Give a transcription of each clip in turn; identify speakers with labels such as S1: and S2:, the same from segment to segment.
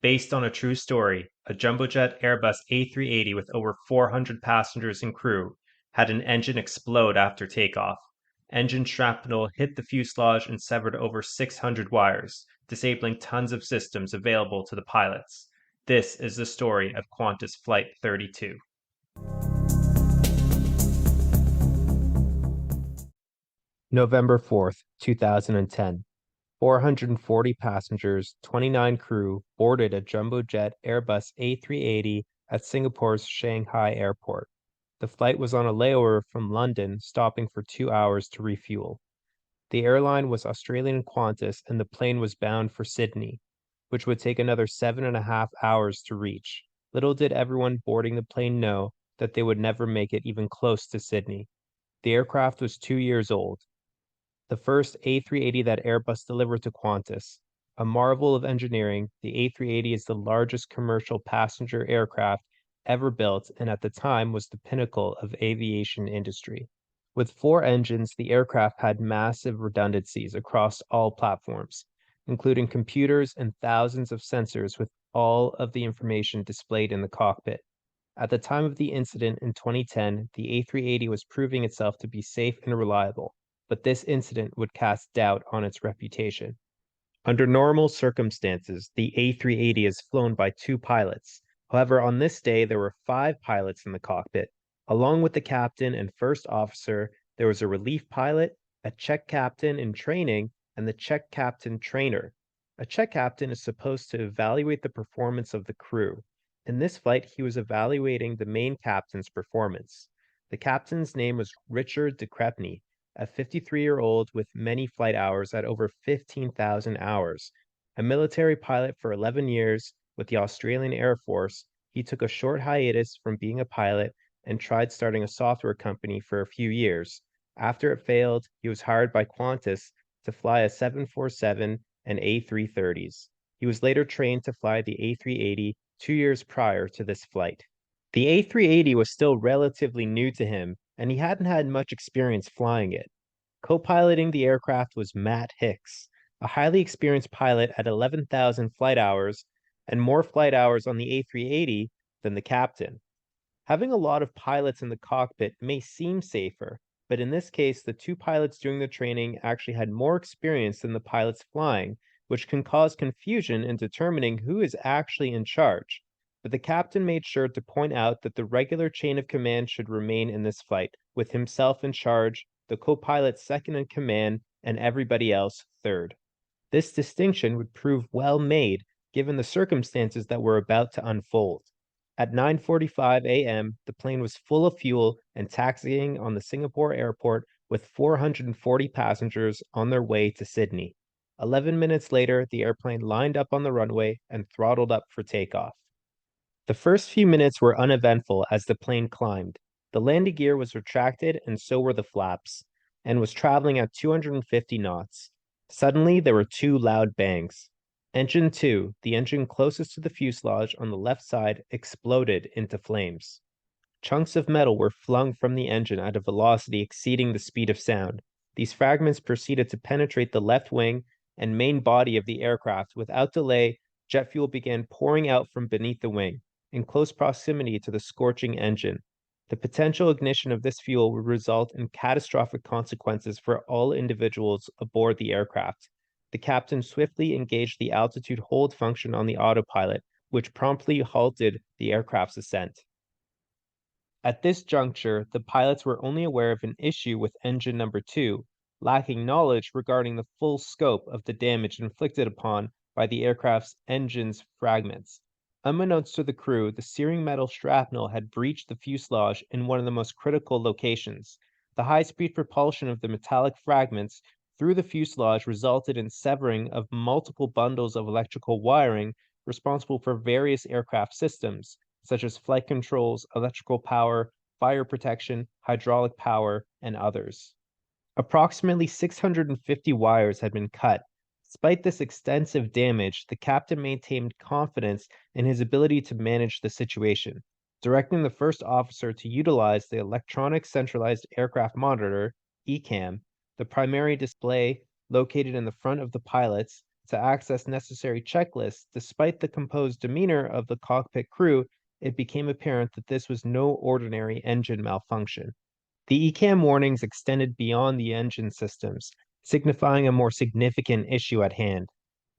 S1: Based on a true story, a jumbojet Airbus A380 with over 400 passengers and crew had an engine explode after takeoff. Engine shrapnel hit the fuselage and severed over 600 wires, disabling tons of systems available to the pilots. This is the story of Qantas Flight 32.
S2: November 4th, 2010. 440 passengers, 29 crew boarded a jumbo jet Airbus A380 at Singapore's Shanghai airport. The flight was on a layover from London, stopping for 2 hours to refuel. The airline was Australian Qantas, and the plane was bound for Sydney, which would take another 7.5 hours to reach. Little did everyone boarding the plane know that they would never make it even close to Sydney. The aircraft was 2 years old, the first A380 that Airbus delivered to Qantas. A marvel of engineering, the A380 is the largest commercial passenger aircraft ever built and at the time was the pinnacle of aviation industry. With four engines, the aircraft had massive redundancies across all platforms, including computers and thousands of sensors with all of the information displayed in the cockpit. At the time of the incident in 2010, the A380 was proving itself to be safe and reliable, but this incident would cast doubt on its reputation. Under normal circumstances, the A380 is flown by two pilots. However, on this day, there were five pilots in the cockpit. Along with the captain and first officer, there was a relief pilot, a check captain in training, and the check captain trainer. A check captain is supposed to evaluate the performance of the crew. In this flight, he was evaluating the main captain's performance. The captain's name was Richard de Crepney, a 53-year-old with many flight hours at over 15,000 hours. A military pilot for 11 years with the Australian Air Force, he took a short hiatus from being a pilot and tried starting a software company for a few years. After it failed, he was hired by Qantas to fly a 747 and A330s. He was later trained to fly the A380 2 years prior to this flight. The A380 was still relatively new to him, and he hadn't had much experience flying it. Co-piloting the aircraft was Matt Hicks, a highly experienced pilot at 11,000 flight hours and more flight hours on the A380 than the captain. Having a lot of pilots in the cockpit may seem safer, but in this case, the two pilots doing the training actually had more experience than the pilots flying, which can cause confusion in determining who is actually in charge. But the captain made sure to point out that the regular chain of command should remain in this flight, with himself in charge, the co-pilot second in command, and everybody else third. This distinction would prove well made given the circumstances that were about to unfold. At 9:45 a.m., the plane was full of fuel and taxiing on the Singapore airport with 440 passengers on their way to Sydney. 11 minutes later, the airplane lined up on the runway and throttled up for takeoff. The first few minutes were uneventful as the plane climbed. The landing gear was retracted and so were the flaps, and was traveling at 250 knots. Suddenly, there were two loud bangs. Engine 2, the engine closest to the fuselage on the left side, exploded into flames. Chunks of metal were flung from the engine at a velocity exceeding the speed of sound. These fragments proceeded to penetrate the left wing and main body of the aircraft. Without delay, jet fuel began pouring out from beneath the wing, in close proximity to the scorching engine. The potential ignition of this fuel would result in catastrophic consequences for all individuals aboard the aircraft. The captain swiftly engaged the altitude hold function on the autopilot, which promptly halted the aircraft's ascent. At this juncture, the pilots were only aware of an issue with engine number 2, lacking knowledge regarding the full scope of the damage inflicted upon by the aircraft's engine's fragments. Unbeknownst to the crew, the searing metal shrapnel had breached the fuselage in one of the most critical locations. The high-speed propulsion of the metallic fragments through the fuselage resulted in severing of multiple bundles of electrical wiring responsible for various aircraft systems, such as flight controls, electrical power, fire protection, hydraulic power, and others. Approximately 650 wires had been cut. Despite this extensive damage, the captain maintained confidence in his ability to manage the situation, directing the first officer to utilize the Electronic Centralized Aircraft Monitor, ECAM, the primary display located in the front of the pilots, To access necessary checklists, despite the composed demeanor of the cockpit crew, it became apparent that this was no ordinary engine malfunction. The ECAM warnings extended beyond the engine systems, signifying a more significant issue at hand.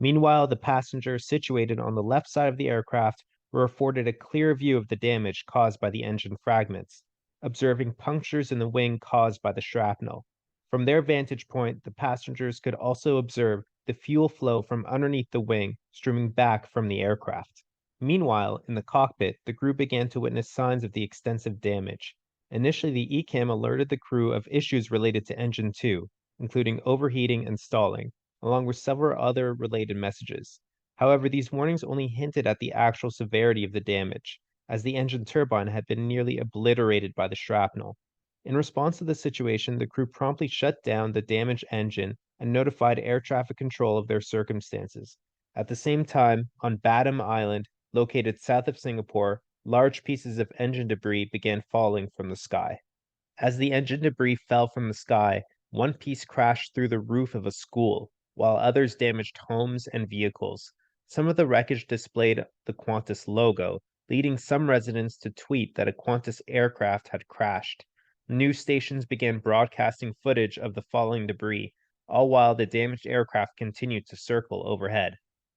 S2: Meanwhile, the passengers situated on the left side of the aircraft were afforded a clear view of the damage caused by the engine fragments, observing punctures in the wing caused by the shrapnel. From their vantage point, the passengers could also observe the fuel flow from underneath the wing streaming back from the aircraft. Meanwhile, in the cockpit, the crew began to witness signs of the extensive damage. Initially, the ECAM alerted the crew of issues related to engine 2, including overheating and stalling, along with several other related messages. However, these warnings only hinted at the actual severity of the damage, as the engine turbine had been nearly obliterated by the shrapnel. In response to the situation, the crew promptly shut down the damaged engine and notified air traffic control of their circumstances. At the same time, on Batam Island, located south of Singapore, large pieces of engine debris began falling from the sky. As the engine debris fell from the sky, one piece crashed through the roof of a school, while others damaged homes and vehicles. Some of the wreckage displayed the Qantas logo, leading some residents to tweet that a Qantas aircraft had crashed. News stations began broadcasting footage of the falling debris, all while the damaged aircraft continued to circle overhead.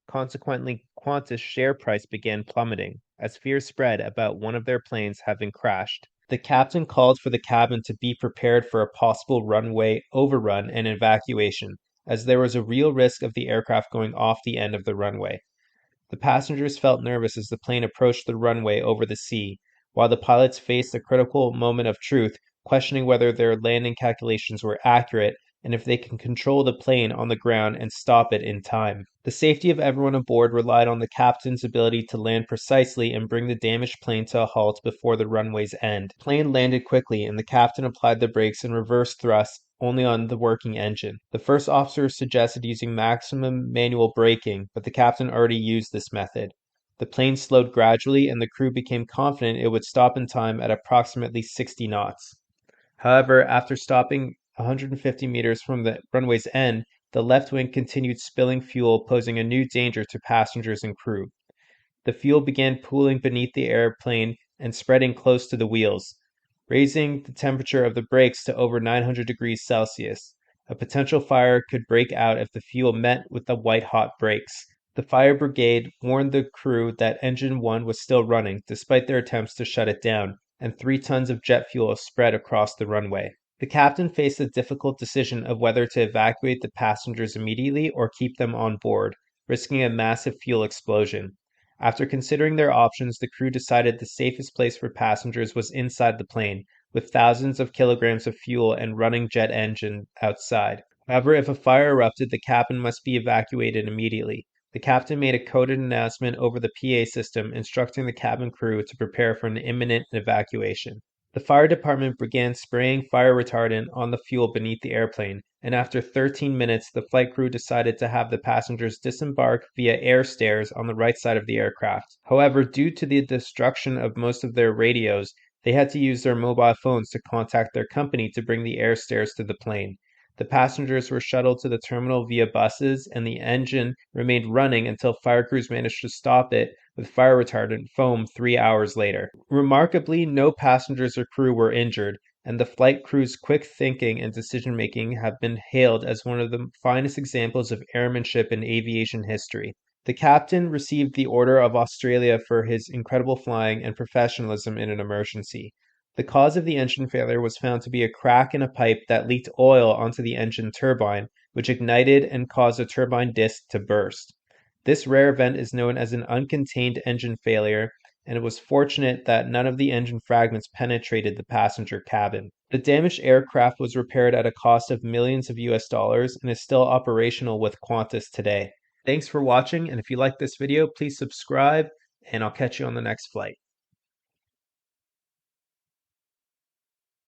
S2: Consequently, Qantas' share price began plummeting as fears spread about one of their planes having crashed. The captain called for the cabin to be prepared for a possible runway overrun and evacuation, as there was a real risk of the aircraft going off the end of the runway. The passengers felt nervous as the plane approached the runway over the sea, while the pilots faced a critical moment of truth, questioning whether their landing calculations were accurate and if they can control the plane on the ground and stop it in time. The safety of everyone aboard relied on the captain's ability to land precisely and bring the damaged plane to a halt before the runway's end. The plane landed quickly, and the captain applied the brakes and reverse thrust only on the working engine. The first officer suggested using maximum manual braking, but the captain already used this method. The plane slowed gradually, and the crew became confident it would stop in time at approximately 60 knots. However, after stopping 150 meters from the runway's end, the left wing continued spilling fuel, posing a new danger to passengers and crew. The fuel began pooling beneath the airplane and spreading close to the wheels, raising the temperature of the brakes to over 900 degrees Celsius. A potential fire could break out if the fuel met with the white-hot brakes. The fire brigade warned the crew that engine 1 was still running, despite their attempts to shut it down, and 3 tons of jet fuel spread across the runway. The captain faced the difficult decision of whether to evacuate the passengers immediately or keep them on board, risking a massive fuel explosion. After considering their options, the crew decided the safest place for passengers was inside the plane, with thousands of kilograms of fuel and running jet engine outside. However, if a fire erupted, the cabin must be evacuated immediately. The captain made a coded announcement over the PA system, instructing the cabin crew to prepare for an imminent evacuation. The fire department began spraying fire retardant on the fuel beneath the airplane, and after 13 minutes, the flight crew decided to have the passengers disembark via air stairs on the right side of the aircraft. However, due to the destruction of most of their radios, they had to use their mobile phones to contact their company to bring the air stairs to the plane. The passengers were shuttled to the terminal via buses, and the engine remained running until fire crews managed to stop it with fire retardant foam 3 hours later. Remarkably, no passengers or crew were injured, and the flight crew's quick thinking and decision making have been hailed as one of the finest examples of airmanship in aviation history. The captain received the Order of Australia for his incredible flying and professionalism in an emergency. The cause of the engine failure was found to be a crack in a pipe that leaked oil onto the engine turbine, which ignited and caused the turbine disc to burst. This rare event is known as an uncontained engine failure, and it was fortunate that none of the engine fragments penetrated the passenger cabin. The damaged aircraft was repaired at a cost of millions of US dollars and is still operational with Qantas today. Thanks for watching, and if you like this video, please subscribe, and I'll catch you on the next flight.